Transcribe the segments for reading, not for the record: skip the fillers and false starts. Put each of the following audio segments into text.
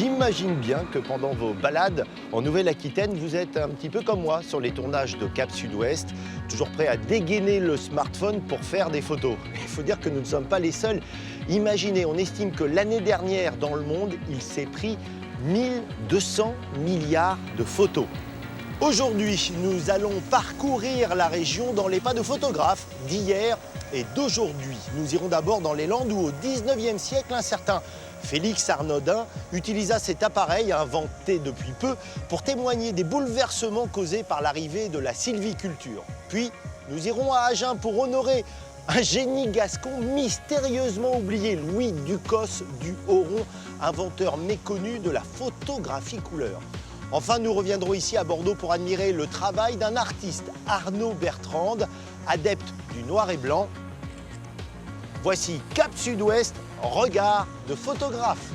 J'imagine bien que pendant vos balades en Nouvelle-Aquitaine, vous êtes un petit peu comme moi sur les tournages de Cap Sud-Ouest, toujours prêt à dégainer le smartphone pour faire des photos. Il faut dire que nous ne sommes pas les seuls. Imaginez, on estime que l'année dernière, dans le monde, il s'est pris 1200 milliards de photos. Aujourd'hui, nous allons parcourir la région dans les pas de photographes d'hier et d'aujourd'hui. Nous irons d'abord dans les Landes où, au 19e siècle, un certain Félix Arnaudin utilisa cet appareil inventé depuis peu pour témoigner des bouleversements causés par l'arrivée de la sylviculture. Puis, nous irons à Agen pour honorer un génie gascon mystérieusement oublié, Louis Ducos du Haut-Rond, inventeur méconnu de la photographie couleur. Enfin, nous reviendrons ici à Bordeaux pour admirer le travail d'un artiste, Arnaud Bertrande, adepte du noir et blanc. Voici Cap Sud-Ouest, regard de photographe.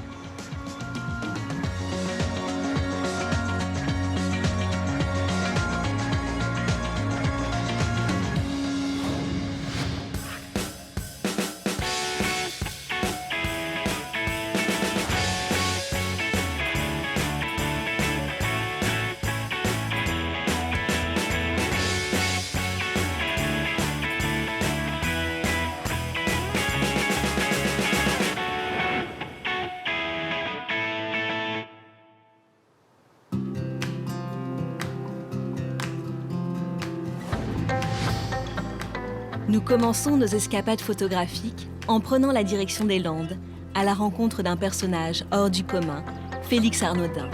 Nous commençons nos escapades photographiques en prenant la direction des Landes, à la rencontre d'un personnage hors du commun, Félix Arnaudin.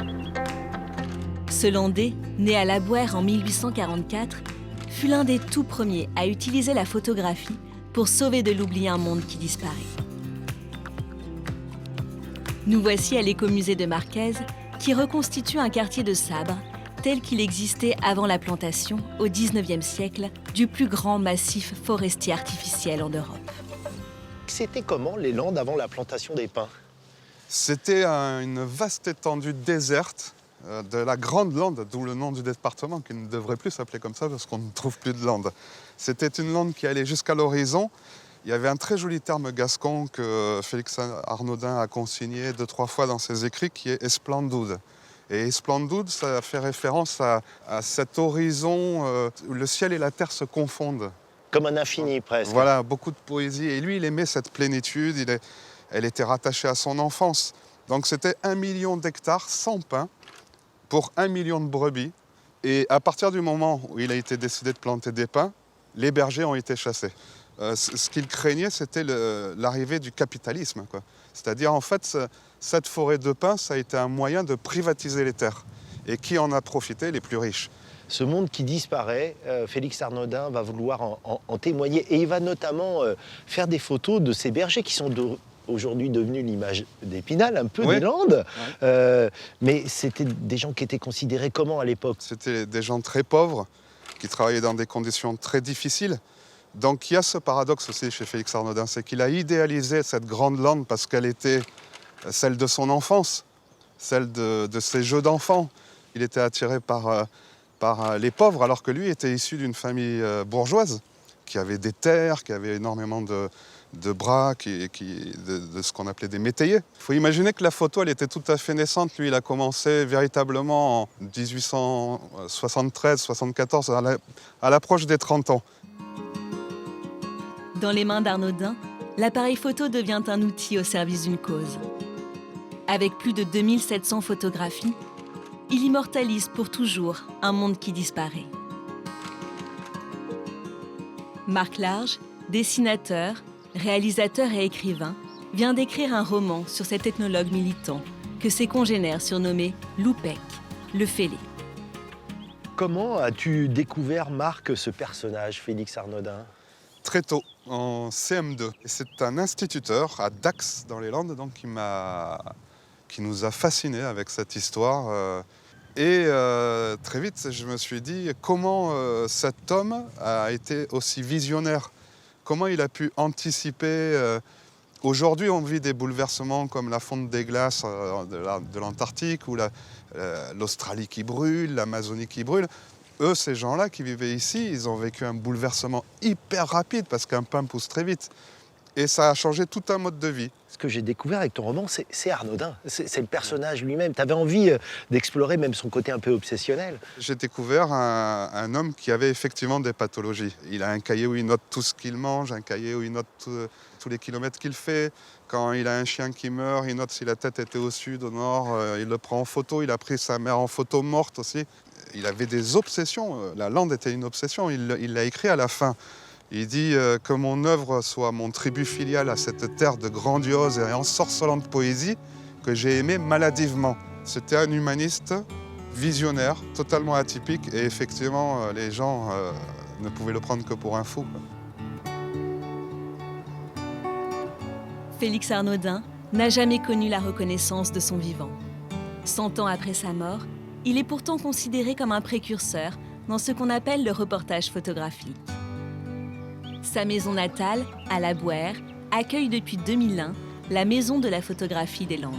Ce Landais, né à La Bouère en 1844, fut l'un des tout premiers à utiliser la photographie pour sauver de l'oubli un monde qui disparaît. Nous voici à l'écomusée de Marquez, qui reconstitue un quartier de Sabre tel qu'il existait avant la plantation, au XIXe siècle, du plus grand massif forestier artificiel en Europe. C'était comment les Landes avant la plantation des pins? C'était une vaste étendue déserte de la Grande Lande, d'où le nom du département, qui ne devrait plus s'appeler comme ça parce qu'on ne trouve plus de lande. C'était une lande qui allait jusqu'à l'horizon. Il y avait un très joli terme gascon que Félix Arnaudin a consigné 2-3 fois dans ses écrits, qui est « esplandude ». Et esplandude, ça fait référence à cet horizon où le ciel et la terre se confondent. Comme un infini presque. Voilà, beaucoup de poésie. Et lui, il aimait cette plénitude, elle était rattachée à son enfance. Donc c'était 1 million d'hectares sans pins pour 1 million de brebis. Et à partir du moment où il a été décidé de planter des pins, les bergers ont été chassés. Ce qu'il craignait, c'était l'arrivée du capitalisme, quoi. C'est-à-dire, en fait, cette forêt de pins, ça a été un moyen de privatiser les terres. Et qui en a profité? Les plus riches. Ce monde qui disparaît, Félix Arnaudin va vouloir en témoigner. Et il va notamment faire des photos de ces bergers qui sont aujourd'hui devenus l'image d'Épinal, un peu des Landes. Mais c'était des gens qui étaient considérés comment à l'époque? C'était des gens très pauvres, qui travaillaient dans des conditions très difficiles. Donc il y a ce paradoxe aussi chez Félix Arnaudin, c'est qu'il a idéalisé cette grande lande parce qu'elle était celle de son enfance, celle de ses jeux d'enfants. Il était attiré par les pauvres, alors que lui était issu d'une famille bourgeoise, qui avait des terres, qui avait énormément de bras, de ce qu'on appelait des métayers. Il faut imaginer que la photo, elle était tout à fait naissante. Lui, il a commencé véritablement en 1873-74, à l'approche des 30 ans. Dans les mains d'Arnaudin, l'appareil photo devient un outil au service d'une cause. Avec plus de 2700 photographies, il immortalise pour toujours un monde qui disparaît. Marc Large, dessinateur, réalisateur et écrivain, vient d'écrire un roman sur cet ethnologue militant que ses congénères surnommaient Loupec, le fêlé. Comment as-tu découvert, Marc, ce personnage, Félix Arnaudin? Très tôt, en CM2. Et c'est un instituteur à Dax, dans les Landes, donc, qui nous a fascinés avec cette histoire. Très vite, je me suis dit comment cet homme a été aussi visionnaire. Comment il a pu anticiper. Aujourd'hui, on vit des bouleversements comme la fonte des glaces de l'Antarctique ou l'Australie qui brûle, l'Amazonie qui brûle. Eux, ces gens-là qui vivaient ici, ils ont vécu un bouleversement hyper rapide parce qu'un pin pousse très vite. Et ça a changé tout un mode de vie. Ce que j'ai découvert avec ton roman, c'est Arnaudin. C'est le personnage lui-même. Tu avais envie d'explorer même son côté un peu obsessionnel. J'ai découvert un homme qui avait effectivement des pathologies. Il a un cahier où il note tout ce qu'il mange, un cahier où il note tous les kilomètres qu'il fait. Quand il a un chien qui meurt, il note si la tête était au sud, au nord. Il le prend en photo. Il a pris sa mère en photo morte aussi. Il avait des obsessions. La lande était une obsession. Il l'a écrit à la fin. Il dit que mon œuvre soit mon tribut filial à cette terre de grandiose et ensorcelante poésie que j'ai aimée maladivement. C'était un humaniste visionnaire, totalement atypique, et effectivement, les gens ne pouvaient le prendre que pour un fou. Félix Arnaudin n'a jamais connu la reconnaissance de son vivant. 100 ans après sa mort, il est pourtant considéré comme un précurseur dans ce qu'on appelle le reportage photographique. Sa maison natale, à la Bouère, accueille depuis 2001 la Maison de la photographie des Landes.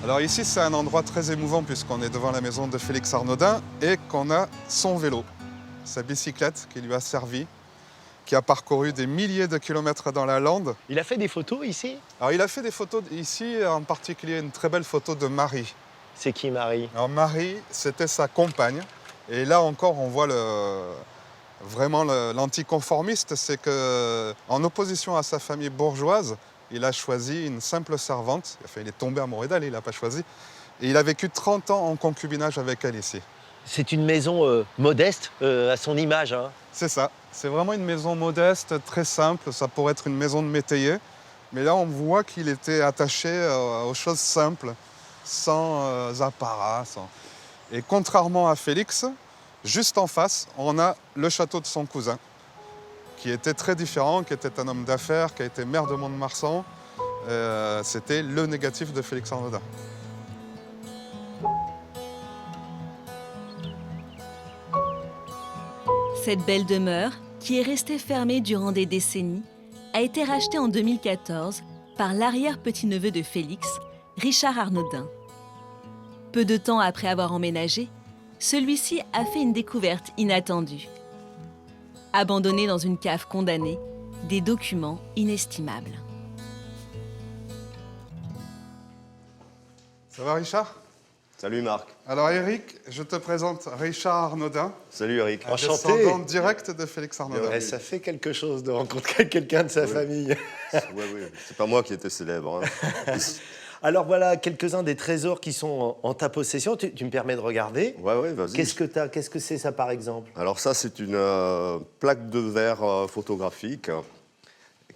Alors ici, c'est un endroit très émouvant puisqu'on est devant la maison de Félix Arnaudin et qu'on a son vélo, sa bicyclette qui lui a servi, qui a parcouru des milliers de kilomètres dans la lande. Il a fait des photos ici? Alors il a fait des photos ici, en particulier une très belle photo de Marie. C'est qui, Marie? Alors Marie, c'était sa compagne. Et là encore, on voit vraiment l'anticonformiste, c'est qu'en opposition à sa famille bourgeoise, il a choisi une simple servante. Enfin, il est tombé amoureux d'elle, il n'a pas choisi. Et il a vécu 30 ans en concubinage avec elle ici. C'est une maison modeste, à son image. Hein. C'est ça. C'est vraiment une maison modeste, très simple. Ça pourrait être une maison de métayer. Mais là, on voit qu'il était attaché aux choses simples, sans apparat. Et contrairement à Félix, juste en face, on a le château de son cousin, qui était très différent, qui était un homme d'affaires, qui a été maire de Mont-de-Marsan. C'était le négatif de Félix Arnaudin. Cette belle demeure, qui est restée fermée durant des décennies, a été rachetée en 2014 par l'arrière-petit-neveu de Félix, Richard Arnaudin. Peu de temps après avoir emménagé, celui-ci a fait une découverte inattendue. Abandonné dans une cave condamnée, des documents inestimables. Ça va, Richard? Salut Marc. Alors Eric, je te présente Richard Arnaudin, Salut Eric. un descendant direct de Félix Arnaudin. Ouais, ça fait quelque chose de rencontrer quelqu'un de sa famille. Oui, c'est pas moi qui étais célèbre. Hein. Alors voilà quelques-uns des trésors qui sont en ta possession. Tu me permets de regarder? Ouais, vas-y. Qu'est-ce que c'est ça par exemple? Alors ça, c'est une plaque de verre photographique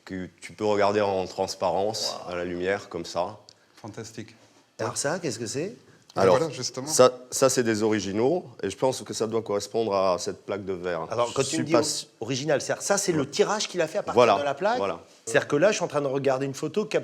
que tu peux regarder en transparence, à la lumière, comme ça. Fantastique. Alors ça, qu'est-ce que c'est? Alors, voilà, justement. ça c'est des originaux, et je pense que ça doit correspondre à cette plaque de verre. Alors quand tu me dis original, ça c'est le tirage qu'il a fait à partir Voilà, de la plaque? voilà. C'est-à-dire que là, je suis en train de regarder une photo qui a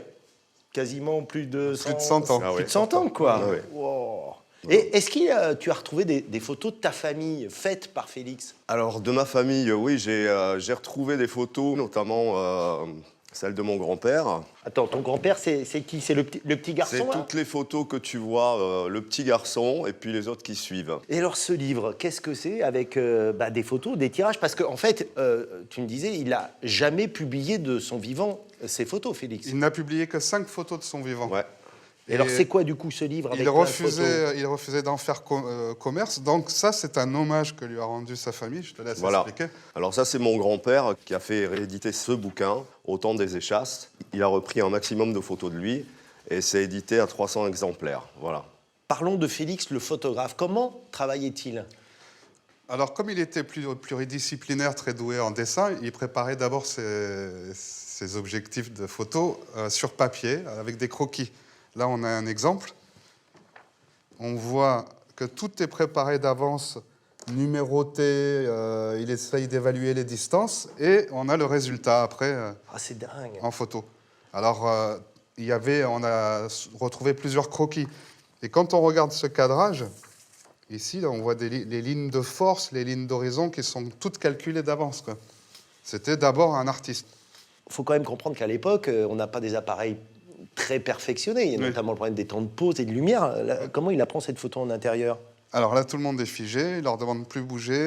quasiment plus de 100 ans. Plus de 100 ans, quoi. Ah ouais. Wow. Et est-ce que tu as retrouvé des photos de ta famille faites par Félix? Alors, de ma famille, oui, j'ai retrouvé des photos, notamment celle de mon grand-père. Attends, ton grand-père, c'est qui? C'est le petit garçon, C'est là? toutes les photos que tu vois, le petit garçon et puis les autres qui suivent. Et alors, ce livre, qu'est-ce que c'est avec des photos, des tirages? Parce qu'en fait, tu me disais, il n'a jamais publié de son vivant ses photos, Félix. Il n'a publié que 5 photos de son vivant. Ouais. Et alors, c'est quoi, du coup, ce livre avec Il plein de photos? refusait d'en faire commerce. Donc ça, c'est un hommage que lui a rendu sa famille. Je te laisse expliquer. Alors ça, c'est mon grand-père qui a fait rééditer ce bouquin au temps des échasses. Il a repris un maximum de photos de lui et c'est édité à 300 exemplaires. Voilà. Parlons de Félix, le photographe. Comment travaillait-il? Alors, comme il était pluridisciplinaire, très doué en dessin, il préparait d'abord ses objectifs de photo sur papier, avec des croquis. Là, on a un exemple. On voit que tout est préparé d'avance, numéroté, il essaye d'évaluer les distances, et on a le résultat après c'est dingue. en photo. Alors, on a retrouvé plusieurs croquis. Et quand on regarde ce cadrage, ici, là, on voit les lignes de force, les lignes d'horizon qui sont toutes calculées d'avance, quoi. C'était d'abord un artiste. Il faut quand même comprendre qu'à l'époque, on n'a pas des appareils très perfectionnés. Il y a notamment le problème des temps de pause et de lumière. Là, comment il apprend cette photo en intérieur? Alors là, tout le monde est figé, il leur demande de plus bouger,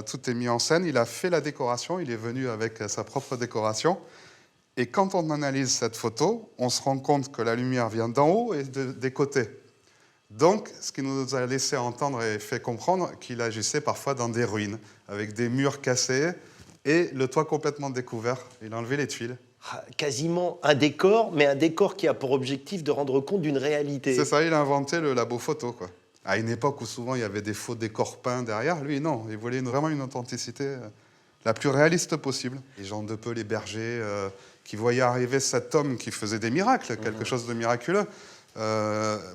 tout est mis en scène. Il a fait la décoration, il est venu avec sa propre décoration. Et quand on analyse cette photo, on se rend compte que la lumière vient d'en haut et des côtés. Donc, ce qui nous a laissé entendre et fait comprendre qu'il agissait parfois dans des ruines, avec des murs cassés et le toit complètement découvert. Il a enlevé les tuiles. Ah, quasiment un décor, mais un décor qui a pour objectif de rendre compte d'une réalité. C'est ça, il a inventé le labo photo, quoi. À une époque où souvent il y avait des faux décors peints derrière, lui, non, il voulait vraiment une authenticité la plus réaliste possible. Les gens de peu, les bergers, qui voyaient arriver cet homme qui faisait des miracles, quelque chose de miraculeux,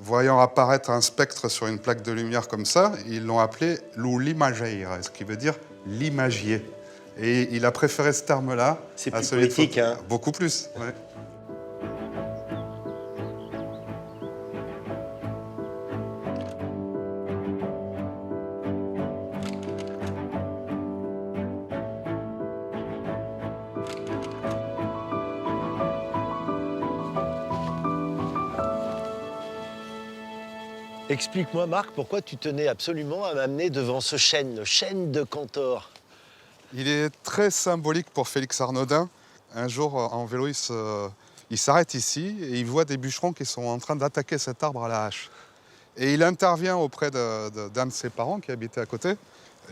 voyant apparaître un spectre sur une plaque de lumière comme ça, ils l'ont appelé l'imageire, ce qui veut dire l'imagier. Et il a préféré ce terme-là C'est à plus celui poétique, de hein. Beaucoup plus, ouais. Explique-moi, Marc, pourquoi tu tenais absolument à m'amener devant ce chêne, le chêne de Cantor. Il est très symbolique pour Félix Arnaudin. Un jour, en vélo, il s'arrête ici et il voit des bûcherons qui sont en train d'attaquer cet arbre à la hache. Et il intervient auprès d'un de ses parents qui habitait à côté,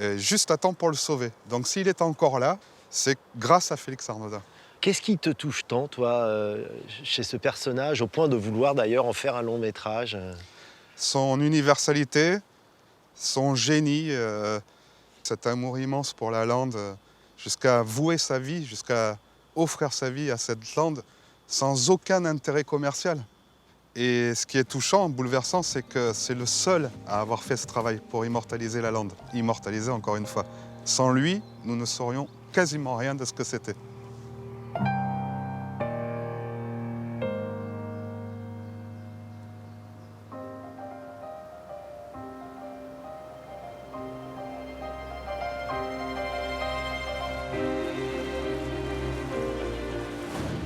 et juste à temps pour le sauver. Donc s'il est encore là, c'est grâce à Félix Arnaudin. Qu'est-ce qui te touche tant, toi, chez ce personnage, au point de vouloir d'ailleurs en faire un long métrage? Son universalité, son génie, cet amour immense pour la lande, jusqu'à vouer sa vie, jusqu'à offrir sa vie à cette lande sans aucun intérêt commercial. Et ce qui est touchant, bouleversant, c'est que c'est le seul à avoir fait ce travail pour immortaliser la lande. Immortaliser encore une fois. Sans lui, nous ne saurions quasiment rien de ce que c'était.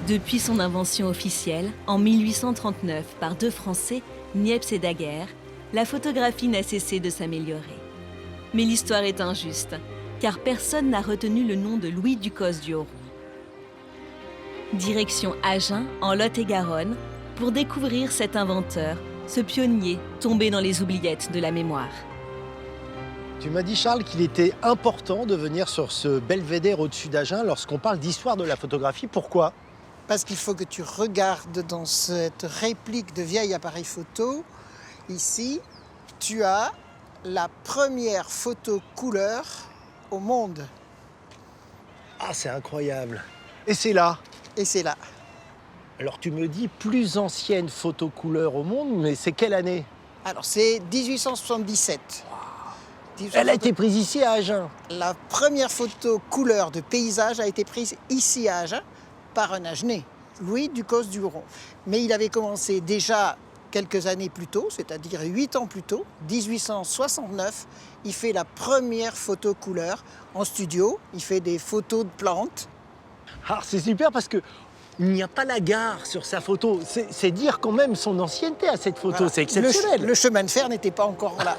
Depuis son invention officielle, en 1839, par deux Français, Niepce et Daguerre, la photographie n'a cessé de s'améliorer. Mais l'histoire est injuste, car personne n'a retenu le nom de Louis Ducos du Haut. Direction Agen, en Lot-et-Garonne, pour découvrir cet inventeur, ce pionnier tombé dans les oubliettes de la mémoire. Tu m'as dit, Charles, qu'il était important de venir sur ce belvédère au-dessus d'Agen lorsqu'on parle d'histoire de la photographie. Pourquoi? Parce qu'il faut que tu regardes dans cette réplique de vieil appareil photo. Ici, tu as la première photo couleur au monde. Ah, c'est incroyable. Et c'est là. Et c'est là. Alors tu me dis plus ancienne photo couleur au monde, mais c'est quelle année? Alors, c'est 1877. Elle a été prise ici à Agen. La première photo couleur de paysage a été prise ici à Agen par un Agenais, Louis Ducos du Huron. Mais il avait commencé déjà quelques années plus tôt, c'est-à-dire 8 ans plus tôt, 1869, il fait la première photo couleur en studio. Il fait des photos de plantes. Ah, c'est super parce que il n'y a pas la gare sur sa photo. C'est dire quand même son ancienneté à cette photo. Voilà. C'est exceptionnel. Le chemin de fer n'était pas encore là.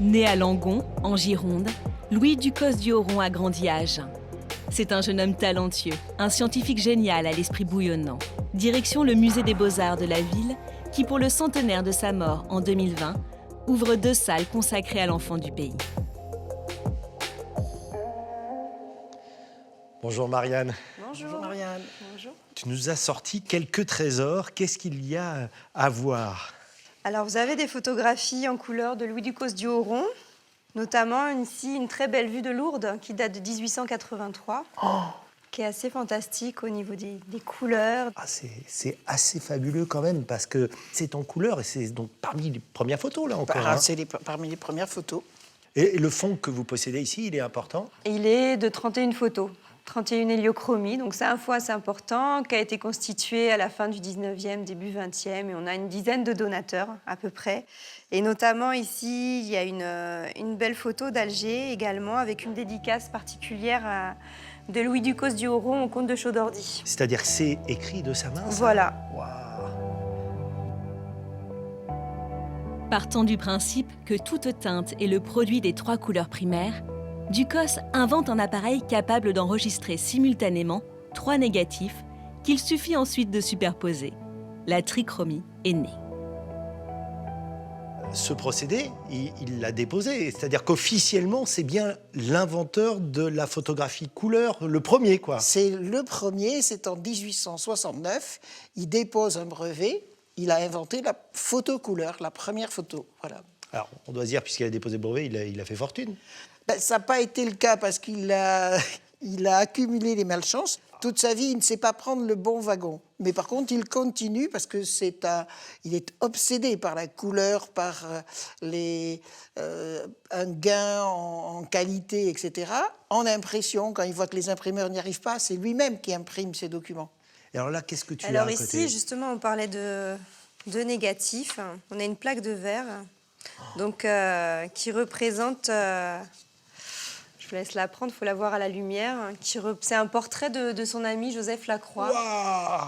Né à Langon, en Gironde, Louis Ducos du Huron a grandi à Agen. C'est un jeune homme talentueux, un scientifique génial à l'esprit bouillonnant. Direction le musée des Beaux-Arts de la ville, qui pour le centenaire de sa mort en 2020, ouvre 2 salles consacrées à l'enfant du pays. Bonjour Marianne. Bonjour Marianne. Bonjour. Tu nous as sorti quelques trésors. Qu'est-ce qu'il y a à voir? Alors, vous avez des photographies en couleur de Louis Ducos du Huron, notamment ici une très belle vue de Lourdes qui date de 1883, qui est assez fantastique au niveau des couleurs. Ah, c'est assez fabuleux quand même parce que c'est en couleur et c'est donc parmi les premières photos là encore. Hein. C'est parmi les premières photos. Et le fond que vous possédez ici, il est important? Et il est de 31 photos. 31 héliochromies, donc c'est un fond assez important qui a été constitué à la fin du 19e, début 20e, et on a une dizaine de donateurs à peu près. Et notamment ici, il y a une belle photo d'Alger également, avec une dédicace particulière à de Louis Ducos du Horon au comte de Chaudordy. C'est-à-dire que c'est écrit de sa main, ça? Voilà. Waouh. Partant du principe que toute teinte est le produit des 3 couleurs primaires, Ducos invente un appareil capable d'enregistrer simultanément 3 négatifs qu'il suffit ensuite de superposer. La trichromie est née. Ce procédé, il l'a déposé. C'est-à-dire qu'officiellement, c'est bien l'inventeur de la photographie couleur, le premier, quoi. C'est le premier, c'est en 1869. Il dépose un brevet. Il a inventé la photo couleur, la première photo. Voilà. Alors, on doit se dire, puisqu'il a déposé le brevet, il a fait fortune. Ben, ça n'a pas été le cas parce qu'il a accumulé les malchances. Toute sa vie, il ne sait pas prendre le bon wagon. Mais par contre, il continue parce que il est obsédé par la couleur, par un gain en qualité, etc. En impression, quand il voit que les imprimeurs n'y arrivent pas, c'est lui-même qui imprime ses documents. Et alors là, qu'est-ce que tu as Alors à côté? ici, justement, on parlait de négatifs. On a une plaque de verre donc, qui représente... je vous laisse la prendre, il faut la voir à la lumière. C'est un portrait de son ami Joseph Lacroix. Waouh!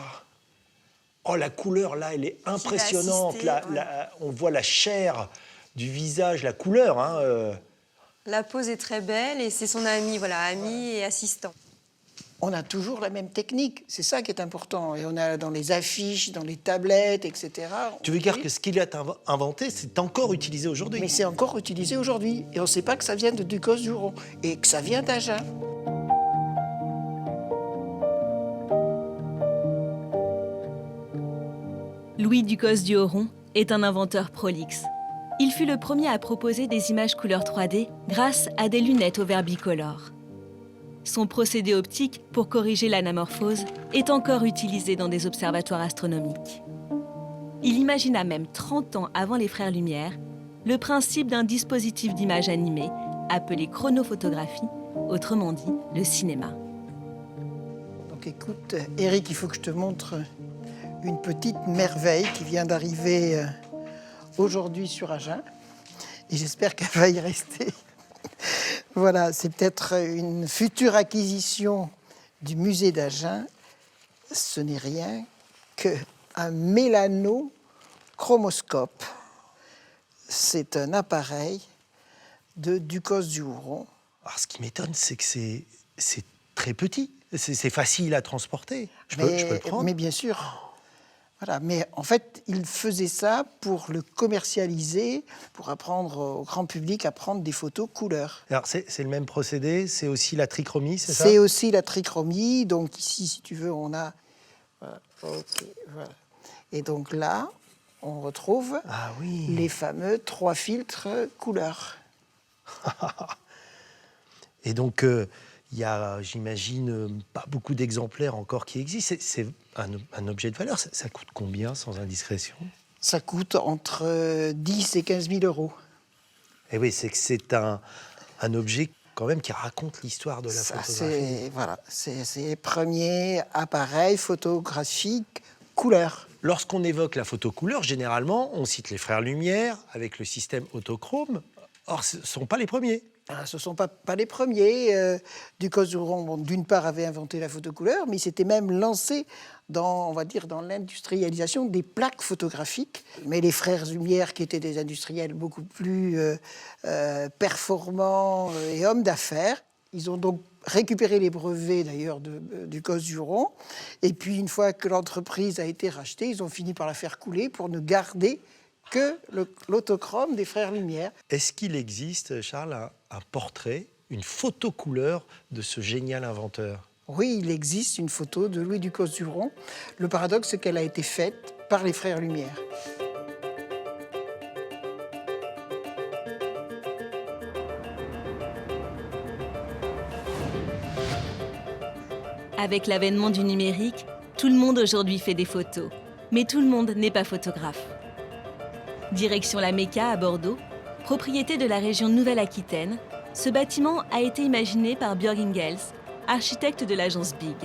Oh, la couleur, là, elle est impressionnante. Assisté, ouais. On voit la chair du visage, la couleur. Hein, La pose est très belle et c'est son ami, voilà, ami et assistant. On a toujours la même technique, c'est ça qui est important. Et on a dans les affiches, dans les tablettes, etc. Tu veux dire que ce qu'il a inventé, c'est encore utilisé aujourd'hui? Mais c'est encore utilisé aujourd'hui. Et on ne sait pas que ça vient de Ducos du Horon et que ça vient d'Agen. Louis Ducos du Horon est un inventeur prolixe. Il fut le premier à proposer des images couleur 3D grâce à des lunettes au verre bicolore. Son procédé optique pour corriger l'anamorphose est encore utilisé dans des observatoires astronomiques. Il imagina même 30 ans avant les frères Lumière le principe d'un dispositif d'image animée appelé chronophotographie, autrement dit le cinéma. Donc écoute, Eric, il faut que je te montre une petite merveille qui vient d'arriver aujourd'hui sur Agen. Et j'espère qu'elle va y rester. Voilà, c'est peut-être une future acquisition du musée d'Agen. Ce n'est rien qu'un mélanochromoscope. C'est un appareil de Ducos du Horon. Alors, ce qui m'étonne, c'est que c'est très petit. C'est facile à transporter. Je peux le prendre? Mais bien sûr. Voilà, mais en fait, il faisait ça pour le commercialiser, pour apprendre au grand public à prendre des photos couleur. Alors, c'est le même procédé, c'est aussi la trichromie, c'est ça? C'est aussi la trichromie. Donc ici, si tu veux, on a... Voilà, ok, voilà. Et donc là, on retrouve les fameux 3 filtres couleur. Et donc, il y a, j'imagine, pas beaucoup d'exemplaires encore qui existent. C'est un objet de valeur. Ça coûte combien, sans indiscrétion? Ça coûte entre 10 et 15 000 euros. Et oui, c'est un objet quand même qui raconte l'histoire de la photographie. C'est les premiers appareils photographiques couleur. Lorsqu'on évoque la photo couleur, généralement, on cite les frères Lumière avec le système autochrome. Or, ce ne sont pas les premiers. Ce ne sont pas les premiers. Ducos du Horon, d'une part, avait inventé la photo couleur, mais il s'était même lancé dans l'industrialisation des plaques photographiques. Mais les frères Lumière, qui étaient des industriels beaucoup plus performants et hommes d'affaires, ils ont donc récupéré les brevets, d'ailleurs, de Ducos du Horon. Et puis, une fois que l'entreprise a été rachetée, ils ont fini par la faire couler pour ne garder que l'autochrome des frères Lumière. Est-ce qu'il existe, Charles, un portrait, une photo couleur de ce génial inventeur? Oui, il existe une photo de Louis Ducos du Horon. Le paradoxe, c'est qu'elle a été faite par les frères Lumière. Avec l'avènement du numérique, tout le monde aujourd'hui fait des photos. Mais tout le monde n'est pas photographe. Direction la Méca à Bordeaux, propriété de la région Nouvelle-Aquitaine, ce bâtiment a été imaginé par Björg Ingels, architecte de l'agence Big.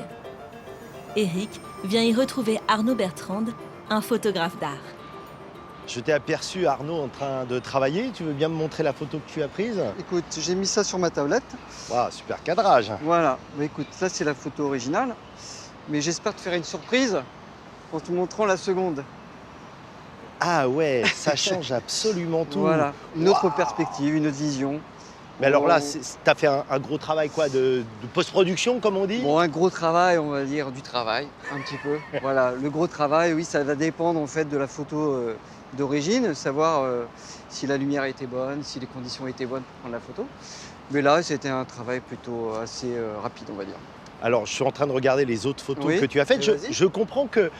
Eric vient y retrouver Arnaud Bertrand, un photographe d'art. Je t'ai aperçu, Arnaud, en train de travailler. Tu veux bien me montrer la photo que tu as prise? Écoute, j'ai mis ça sur ma tablette. Waouh, super cadrage. Voilà. Bah, écoute, ça c'est la photo originale. Mais j'espère te faire une surprise en te montrant la seconde. Ah ouais, ça change absolument tout. Voilà. Une autre perspective, une autre vision. Mais alors là, Bon, tu as fait un gros travail quoi, de post-production, comme on dit? Bon, un gros travail, on va dire du travail, un petit peu. Voilà, le gros travail, oui, ça va dépendre en fait de la photo d'origine, savoir si la lumière était bonne, si les conditions étaient bonnes pour prendre la photo. Mais là, c'était un travail plutôt assez rapide, on va dire. Alors, je suis en train de regarder les autres photos Oui, que tu as faites. vas-y. Je comprends que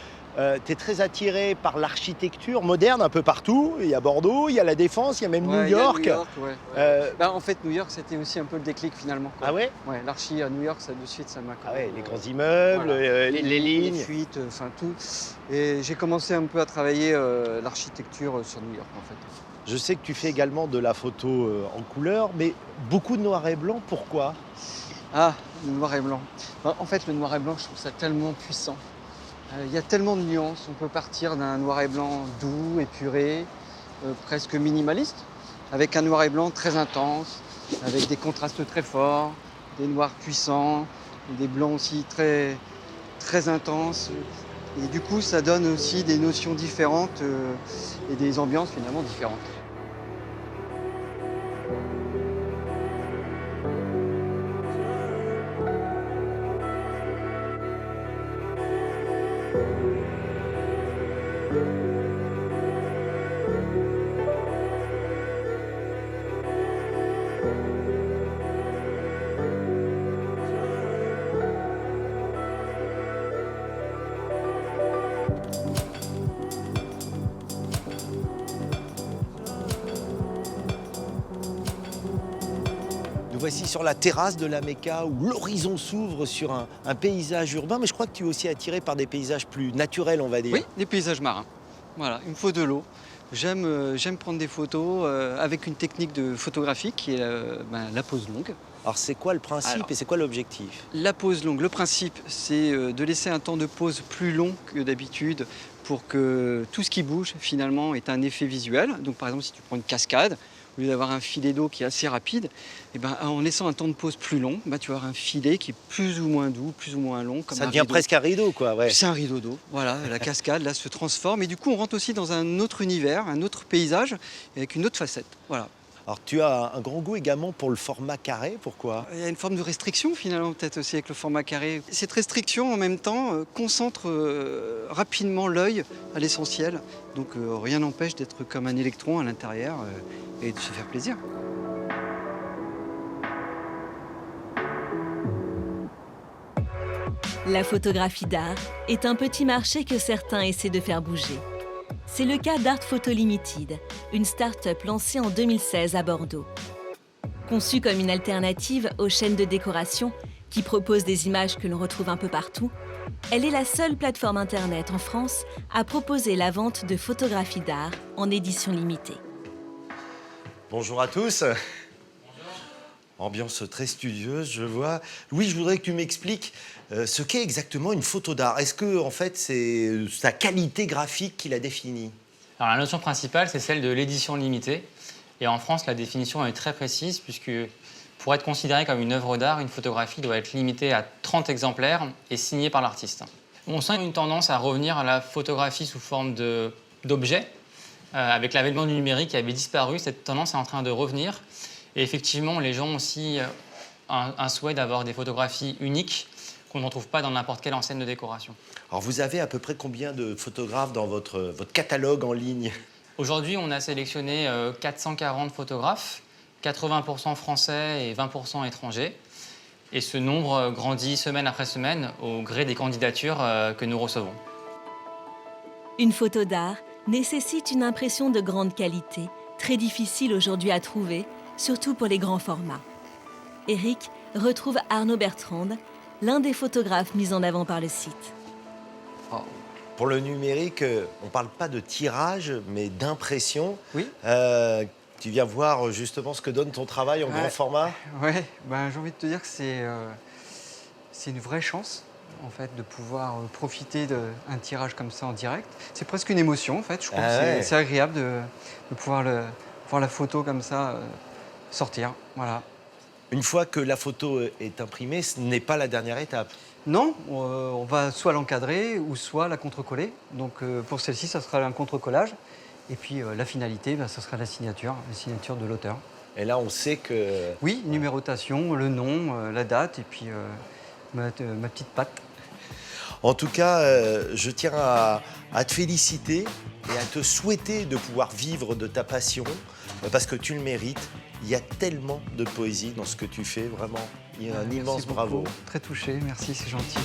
tu es très attiré par l'architecture moderne un peu partout. Il y a Bordeaux, il y a la Défense, il y a même Ouais, New il y a York. New York, ouais. Euh, Bah, en fait, New York, c'était aussi un peu le déclic finalement, quoi. ah ouais? Ouais, l'archi à New York, ça de suite, ça m'a. Ah ouais, les grands immeubles, Voilà. les les lignes. fuites, enfin tout. Et j'ai commencé un peu à travailler l'architecture sur New York, en fait. Je sais que tu fais également de la photo en couleur, mais beaucoup de noir et blanc. Pourquoi? Ah, le noir et blanc. En fait, le noir et blanc, je trouve ça tellement puissant. Il y a tellement de nuances. On peut partir d'un noir et blanc doux, épuré, presque minimaliste, avec un noir et blanc très intense, avec des contrastes très forts, des noirs puissants, des blancs aussi très, très intenses. Et du coup, ça donne aussi des notions différentes et des ambiances finalement différentes. Nous voici sur la terrasse de la Mecca où l'horizon s'ouvre sur un paysage urbain, mais je crois que tu es aussi attiré par des paysages plus naturels, on va dire. Oui, des paysages marins. Voilà, il me faut de l'eau. J'aime prendre des photos avec une technique de photographie qui est la pose longue. Alors c'est quoi le principe Alors. et c'est quoi l'objectif? La pose longue, le principe, c'est de laisser un temps de pause plus long que d'habitude pour que tout ce qui bouge, finalement, ait un effet visuel. Donc, par exemple, si tu prends une cascade, au lieu d'avoir un filet d'eau qui est assez rapide, eh ben, en laissant un temps de pause plus long, tu vas avoir un filet qui est plus ou moins doux, plus ou moins long. Comme Ça un devient rideau. presque un rideau, quoi. Ouais. C'est un rideau d'eau. Voilà, la cascade, là, se transforme. Et du coup, on rentre aussi dans un autre univers, un autre paysage, avec une autre facette. Voilà. Alors tu as un grand goût également pour le format carré, pourquoi? Il y a une forme de restriction finalement peut-être aussi avec le format carré. Cette restriction en même temps concentre rapidement l'œil à l'essentiel. Donc rien n'empêche d'être comme un électron à l'intérieur et de se faire plaisir. La photographie d'art est un petit marché que certains essaient de faire bouger. C'est le cas d'Art Photo Limited, une start-up lancée en 2016 à Bordeaux. Conçue comme une alternative aux chaînes de décoration qui proposent des images que l'on retrouve un peu partout, elle est la seule plateforme internet en France à proposer la vente de photographies d'art en édition limitée. Bonjour à tous. Ambiance très studieuse, je vois. Louis, je voudrais que tu m'expliques ce qu'est exactement une photo d'art. Est-ce que, en fait, c'est sa qualité graphique qui la définit? Alors, la notion principale, c'est celle de l'édition limitée. Et en France, la définition est très précise, puisque pour être considérée comme une œuvre d'art, une photographie doit être limitée à 30 exemplaires et signée par l'artiste. On sent une tendance à revenir à la photographie sous forme d'objet. Avec l'avènement du numérique qui avait disparu, cette tendance est en train de revenir. Et effectivement, les gens ont aussi un souhait d'avoir des photographies uniques qu'on ne retrouve pas dans n'importe quelle enseigne de décoration. Alors, vous avez à peu près combien de photographes dans votre catalogue en ligne? Aujourd'hui, on a sélectionné 440 photographes, 80% français et 20% étrangers. Et ce nombre grandit semaine après semaine au gré des candidatures que nous recevons. Une photo d'art nécessite une impression de grande qualité, très difficile aujourd'hui à trouver, surtout pour les grands formats. Eric retrouve Arnaud Bertrand, l'un des photographes mis en avant par le site. Oh. Pour le numérique, on ne parle pas de tirage, mais d'impression. Oui. Tu viens voir justement ce que donne ton travail en grand format? Ouais, j'ai envie de te dire que c'est une vraie chance. en fait, de pouvoir profiter d'un tirage comme ça en direct. C'est presque une émotion, en fait. Je trouve Ah que ouais. c'est agréable de pouvoir voir la photo comme ça sortir. Voilà. Une fois que la photo est imprimée, ce n'est pas la dernière étape. Non, on va soit l'encadrer ou soit la contrecoller. Donc pour celle-ci, ça sera un contrecollage. Et puis la finalité, ça sera la signature de l'auteur. Et là, on sait que... Oui, numérotation, le nom, la date et puis ma petite patte. En tout cas, je tiens à te féliciter et à te souhaiter de pouvoir vivre de ta passion, parce que tu le mérites. Il y a tellement de poésie dans ce que tu fais, vraiment. Il y a un Merci immense beaucoup. bravo. Très touché, merci, c'est gentil.